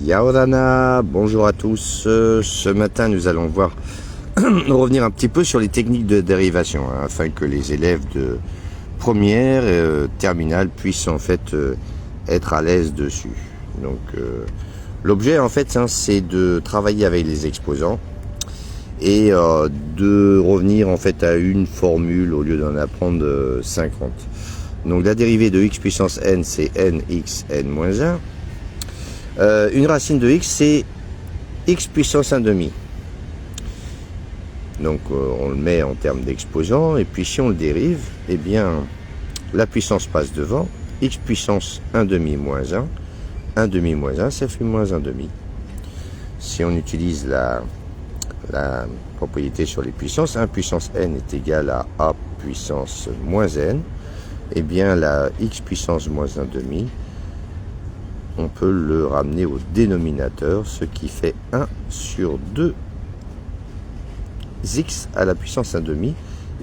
Yaorana, bonjour à tous. Ce matin, nous allons revenir un petit peu sur les techniques de dérivation, hein, afin que les élèves de première et terminale puissent en fait être à l'aise dessus. Donc, l'objet en fait, hein, c'est de travailler avec les exposants et de revenir en fait à une formule au lieu d'en apprendre 50. Donc, la dérivée de x puissance n, c'est nx n-1. Une racine de x, c'est x puissance 1 demi. Donc on le met en termes d'exposant, et puis si on le dérive, eh bien la puissance passe devant, x puissance 1 demi moins 1 demi moins 1, ça fait moins 1 demi. Si on utilise la propriété sur les puissances, 1 puissance n est égal à a puissance moins n, eh bien la x puissance moins 1 demi, on peut le ramener au dénominateur, ce qui fait 1 sur 2 x à la puissance 1 demi,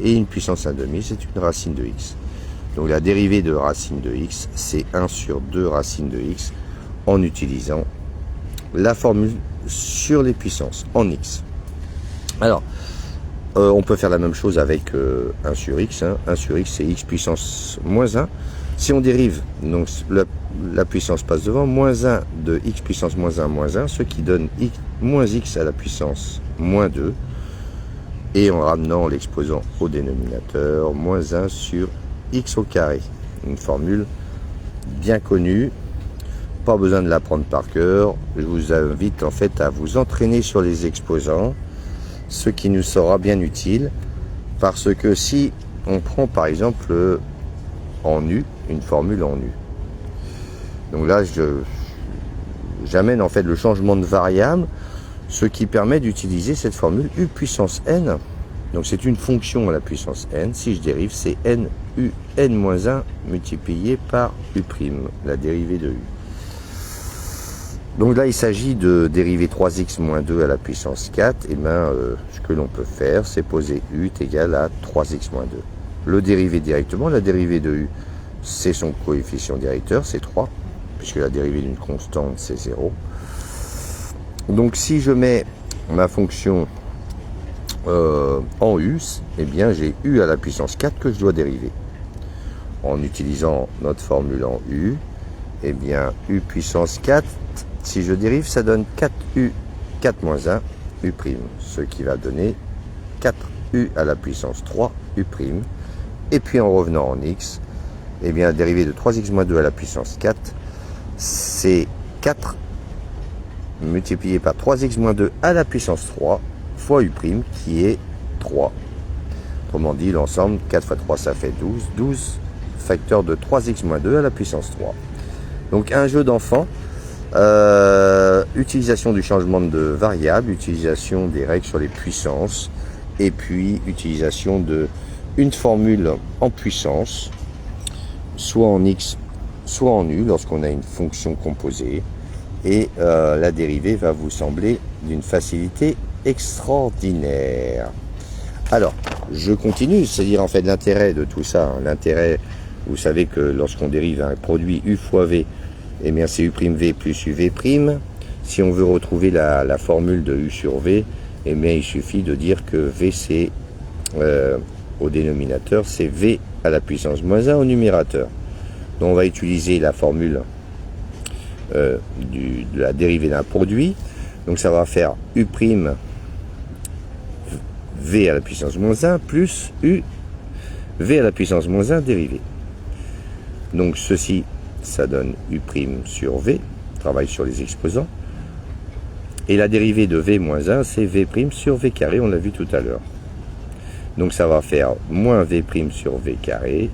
et une puissance 1 demi, c'est une racine de x. Donc la dérivée de racine de x, c'est 1 sur 2 racine de x, en utilisant la formule sur les puissances, en x. Alors, on peut faire la même chose avec 1 sur x. 1 sur x, c'est x puissance moins 1. Si on dérive, donc la puissance passe devant, moins 1 de x puissance moins 1, ce qui donne x, moins x à la puissance moins 2. Et en ramenant l'exposant au dénominateur, moins 1 sur x au carré. Une formule bien connue, pas besoin de l'apprendre par cœur. Je vous invite en fait à vous entraîner sur les exposants, ce qui nous sera bien utile, parce que si on prend par exemple en U, une formule en U. Donc là, j'amène en fait le changement de variable, ce qui permet d'utiliser cette formule U puissance n. Donc c'est une fonction à la puissance n. Si je dérive, c'est n u n-1 multiplié par U', la dérivée de U. Donc là, il s'agit de dériver 3x moins 2 à la puissance 4. Et bien, ce que l'on peut faire, c'est poser U est égal à 3x moins 2. Le dériver directement, la dérivée de U, c'est son coefficient directeur, c'est 3, puisque la dérivée d'une constante, c'est 0. Donc si je mets ma fonction en U, eh bien j'ai U à la puissance 4 que je dois dériver. En utilisant notre formule en U, eh bien U puissance 4, si je dérive, ça donne 4U, 4 moins 1, U', ce qui va donner 4U à la puissance 3, U'. Et puis en revenant en x, eh bien la dérivée de 3x moins 2 à la puissance 4, c'est 4 multiplié par 3x moins 2 à la puissance 3 fois U', qui est 3. Autrement dit, l'ensemble, 4 fois 3, ça fait 12. 12 facteur de 3x moins 2 à la puissance 3. Donc un jeu d'enfant, utilisation du changement de variable, utilisation des règles sur les puissances, et puis utilisation de une formule en puissance, soit en x, soit en u, lorsqu'on a une fonction composée, et la dérivée va vous sembler d'une facilité extraordinaire. Alors, je continue, c'est-à-dire en fait l'intérêt de tout ça, hein, l'intérêt, vous savez que lorsqu'on dérive un produit u fois v, eh bien c'est u'v plus uv'. Si on veut retrouver la formule de u sur v, eh bien il suffit de dire que v c'est au dénominateur, c'est v à la puissance moins 1 au numérateur. Donc on va utiliser la formule de la dérivée d'un produit. Donc ça va faire u' v à la puissance moins 1 plus u v à la puissance moins 1 dérivée. Donc ceci, ça donne u' sur v, travaille sur les exposants. Et la dérivée de v moins 1, c'est v' sur v carré, on l'a vu tout à l'heure. Donc ça va faire moins v' sur v carré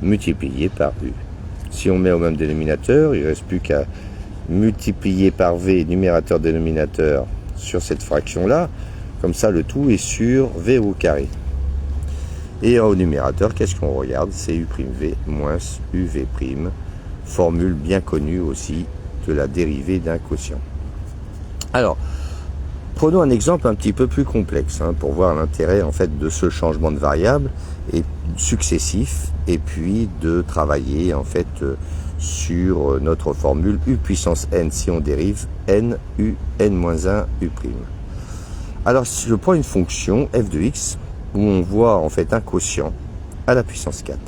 multiplié par u. Si on met au même dénominateur, il ne reste plus qu'à multiplier par v, numérateur dénominateur, sur cette fraction-là. Comme ça, le tout est sur v au carré. Et au numérateur, qu'est-ce qu'on regarde? C'est u'v moins uv', formule bien connue aussi de la dérivée d'un quotient. Alors, prenons un exemple un petit peu plus complexe, hein, pour voir l'intérêt en fait de ce changement de variable et successif, et puis de travailler en fait sur notre formule u puissance n si on dérive n u n-1 u'. Alors je prends une fonction f de x où on voit en fait un quotient à la puissance 4.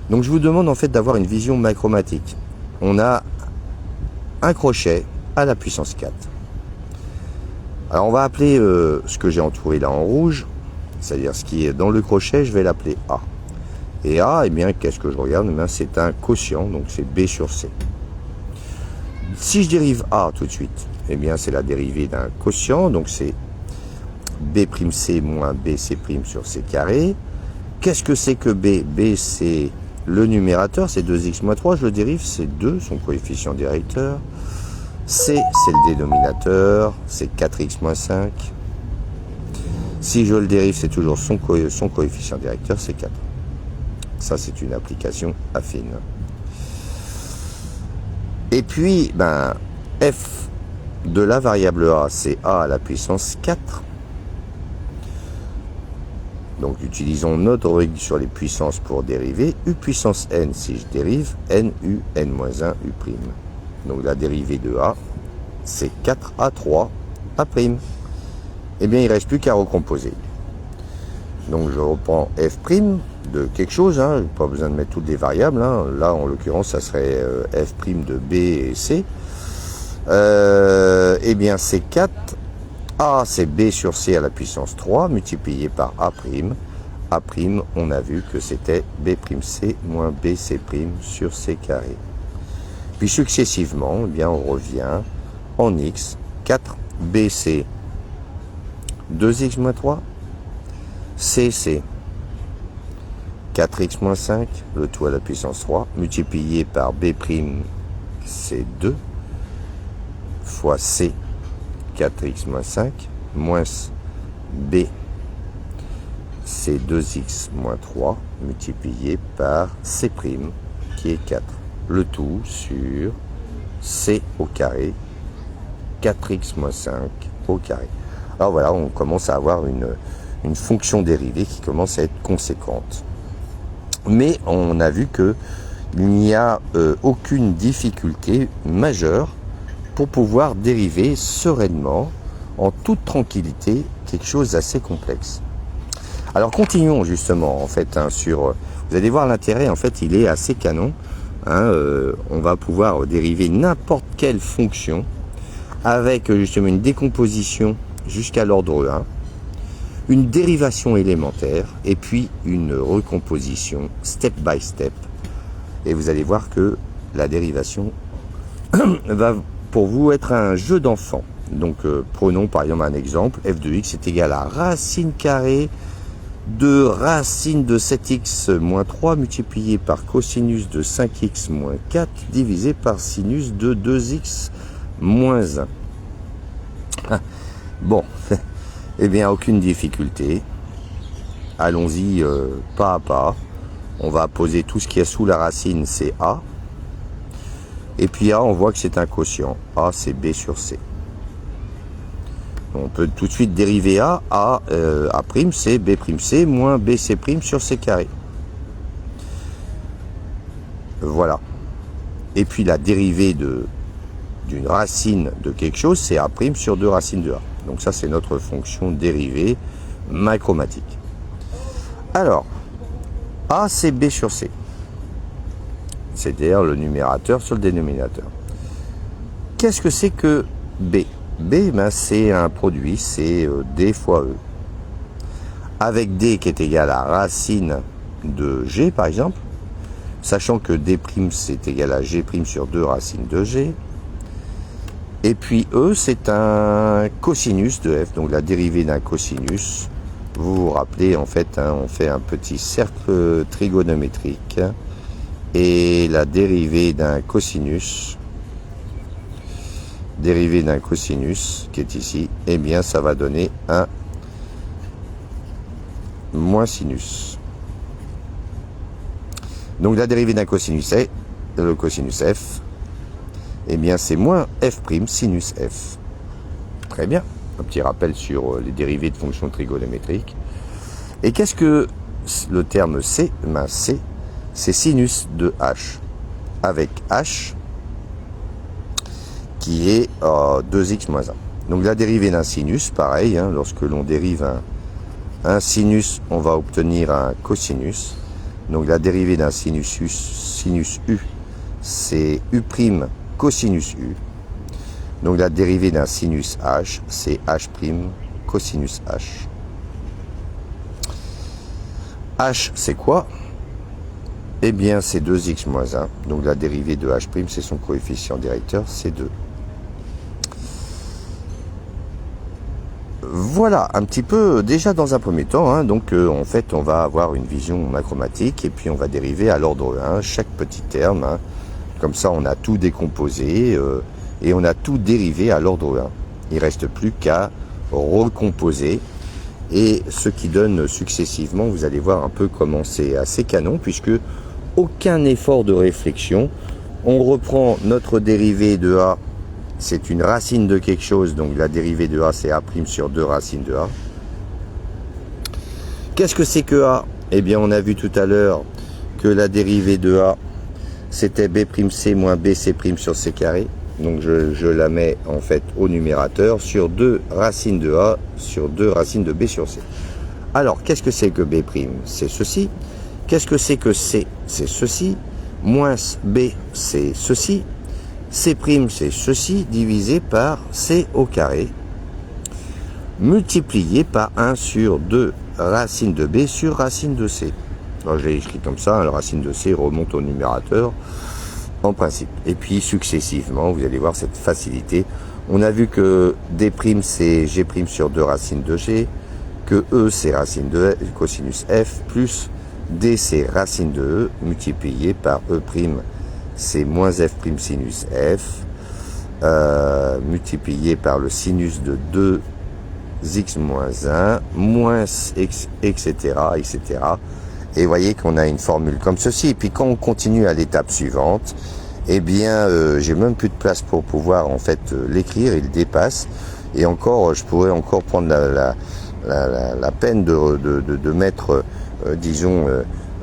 Donc je vous demande en fait d'avoir une vision macromatique. On a un crochet à la puissance 4. Alors on va appeler ce que j'ai entouré là en rouge, c'est-à-dire ce qui est dans le crochet, je vais l'appeler A. Et A, eh bien, qu'est-ce que je regarde? Eh bien, c'est un quotient, donc c'est B sur C. Si je dérive A tout de suite, eh bien, c'est la dérivée d'un quotient, donc c'est B'C moins BC' sur C carré. Qu'est-ce que c'est que B? B, c'est le numérateur, c'est 2x moins 3, je le dérive, c'est 2, son coefficient directeur. C, c'est le dénominateur, c'est 4x moins 5. Si je le dérive, c'est toujours son coefficient directeur, c'est 4. Ça, c'est une application affine. Et puis, ben, f de la variable a, c'est a à la puissance 4. Donc, utilisons notre règle sur les puissances pour dériver. U puissance n, si je dérive, n u n-1 u'. Donc, la dérivée de a, c'est 4a3 a'. Eh bien, il ne reste plus qu'à recomposer. Donc, je reprends f' de quelque chose. Hein, pas besoin de mettre toutes les variables. Hein. Là, en l'occurrence, ça serait f' de b et c. Eh bien, c'est 4. A, c'est b sur c à la puissance 3, multiplié par a'. A', on a vu que c'était b'c moins bc' sur c carré. Puis, successivement, eh bien, on revient en x. 4bc 2x moins 3, cc 4x moins 5, le tout à la puissance 3, multiplié par b', c'est 2, fois c, 4x moins 5, moins b, c'est 2x moins 3, multiplié par c', qui est 4. Le tout sur c au carré, 4x moins 5 au carré. Alors voilà, on commence à avoir une fonction dérivée qui commence à être conséquente. Mais on a vu qu'il n'y a aucune difficulté majeure pour pouvoir dériver sereinement, en toute tranquillité, quelque chose d'assez complexe. Alors continuons justement en fait sur... Vous allez voir l'intérêt, en fait, il est assez canon. On va pouvoir dériver n'importe quelle fonction avec justement une décomposition jusqu'à l'ordre 1, une dérivation élémentaire et puis une recomposition step by step. Et vous allez voir que la dérivation va pour vous être un jeu d'enfant. Donc prenons par exemple un exemple, f de x est égal à racine carrée de racine de 7x moins 3 multiplié par cosinus de 5x moins 4 divisé par sinus de 2x moins 1. Bon, eh bien, aucune difficulté. Allons-y pas à pas. On va poser tout ce qui est sous la racine, c'est A. Et puis A, on voit que c'est un quotient. A, c'est B sur C. On peut tout de suite dériver A. A', c'est B'C moins BC' sur C carré. Voilà. Et puis la dérivée d'une racine de quelque chose, c'est A' sur 2 racines de A. Donc ça, c'est notre fonction dérivée macromatique. Alors, A, c'est B sur C. C'est-à-dire le numérateur sur le dénominateur. Qu'est-ce que c'est que B? B, ben, c'est un produit, c'est D fois E. Avec D qui est égal à racine de G, par exemple, sachant que D' c'est égal à G' sur 2 racines de G. Et puis E, c'est un cosinus de F, donc la dérivée d'un cosinus. Vous vous rappelez, en fait, on fait un petit cercle trigonométrique. Et la dérivée d'un cosinus, qui est ici, eh bien, ça va donner un moins sinus. Donc la dérivée d'un cosinus est le cosinus F. Eh bien, c'est moins f' sinus f. Très bien. Un petit rappel sur les dérivées de fonctions trigonométriques. Et qu'est-ce que le terme C? Ben, C, c'est sinus de h. avec h qui est 2x moins 1. Donc la dérivée d'un sinus, pareil, hein, lorsque l'on dérive un sinus, on va obtenir un cosinus. Donc la dérivée d'un sinus u, c'est u' cosinus u. Donc la dérivée d'un sinus h, c'est h' cosinus h. H, c'est quoi? Eh bien, c'est 2x moins 1. Donc la dérivée de h', c'est son coefficient directeur, c'est 2. Voilà, un petit peu, déjà dans un premier temps, hein, donc en fait, on va avoir une vision macromatique et puis on va dériver à l'ordre 1, chaque petit terme. Hein. Comme ça, on a tout décomposé et on a tout dérivé à l'ordre 1. Il ne reste plus qu'à recomposer. Et ce qui donne successivement, vous allez voir un peu comment c'est assez canon, puisque aucun effort de réflexion. On reprend notre dérivée de A, c'est une racine de quelque chose, donc la dérivée de A, c'est A' sur 2 racines de A. Qu'est-ce que c'est que A? Eh bien, on a vu tout à l'heure que la dérivée de A, c'était B'C moins BC' sur C carré. Donc je la mets en fait au numérateur sur 2 racines de A sur 2 racines de B sur C. Alors, qu'est-ce que c'est que B'? C'est ceci. Qu'est-ce que c'est que C? C'est ceci. Moins B, c'est ceci. C', c'est ceci, divisé par C au carré, multiplié par 1 sur 2 racines de B sur racine de C. Alors, j'ai écrit comme ça, hein, la racine de C remonte au numérateur, en principe. Et puis, successivement, vous allez voir cette facilité. On a vu que D', c'est G' sur 2 racines de G, que E, c'est racine de cosinus F, plus D, c'est racine de E, multiplié par E', c'est moins F' sinus F, multiplié par le sinus de 2x moins 1, moins x, etc., etc. Et vous voyez qu'on a une formule comme ceci. Et puis quand on continue à l'étape suivante, eh bien, j'ai même plus de place pour pouvoir en fait l'écrire, il dépasse. Et encore, je pourrais encore prendre la peine de mettre, disons,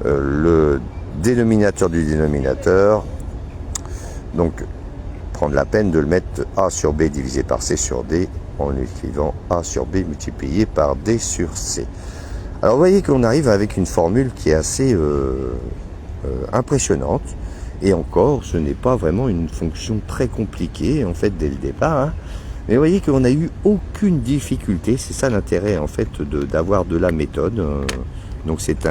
le dénominateur du dénominateur. Donc, prendre la peine de le mettre A sur B divisé par C sur D en écrivant A sur B multiplié par D sur C. Alors, vous voyez qu'on arrive avec une formule qui est assez impressionnante. Et encore, ce n'est pas vraiment une fonction très compliquée, en fait, dès le départ. Hein. Mais vous voyez qu'on n'a eu aucune difficulté. C'est ça l'intérêt, en fait, d'avoir de la méthode. Donc, c'est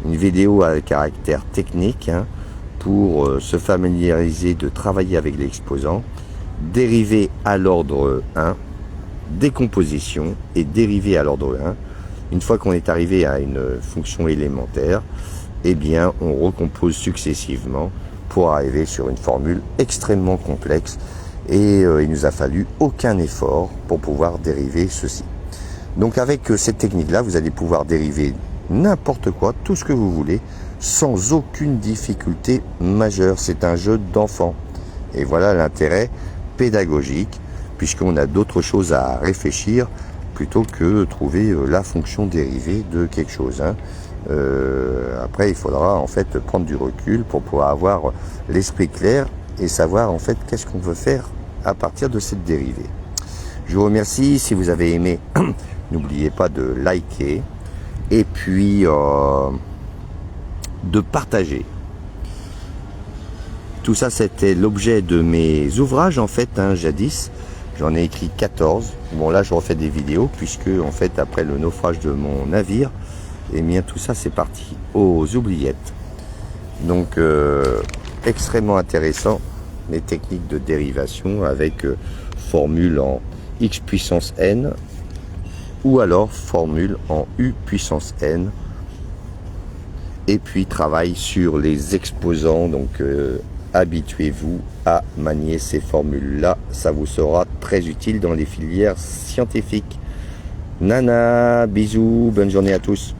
une vidéo à caractère technique, hein, pour se familiariser, de travailler avec l'exposant, dériver à l'ordre 1, décomposition et dériver à l'ordre 1. Une fois qu'on est arrivé à une fonction élémentaire, eh bien, on recompose successivement pour arriver sur une formule extrêmement complexe et il nous a fallu aucun effort pour pouvoir dériver ceci. Donc avec cette technique-là, vous allez pouvoir dériver n'importe quoi, tout ce que vous voulez, sans aucune difficulté majeure. C'est un jeu d'enfant. Et voilà l'intérêt pédagogique, puisqu'on a d'autres choses à réfléchir plutôt que trouver la fonction dérivée de quelque chose. Hein. Après, il faudra en fait prendre du recul pour pouvoir avoir l'esprit clair et savoir en fait qu'est-ce qu'on veut faire à partir de cette dérivée. Je vous remercie. Si vous avez aimé, n'oubliez pas de liker et puis de partager. Tout ça, c'était l'objet de mes ouvrages en fait, hein, jadis. J'en ai écrit 14. Bon, là, je refais des vidéos puisque en fait, après le naufrage de mon navire, et bien tout ça c'est parti aux oubliettes. Donc extrêmement intéressant les techniques de dérivation avec formule en x puissance n ou alors formule en u puissance n, et puis travail sur les exposants. Donc habituez-vous à manier ces formules là, ça vous sera très utile dans les filières scientifiques. Nana, bisous, bonne journée à tous.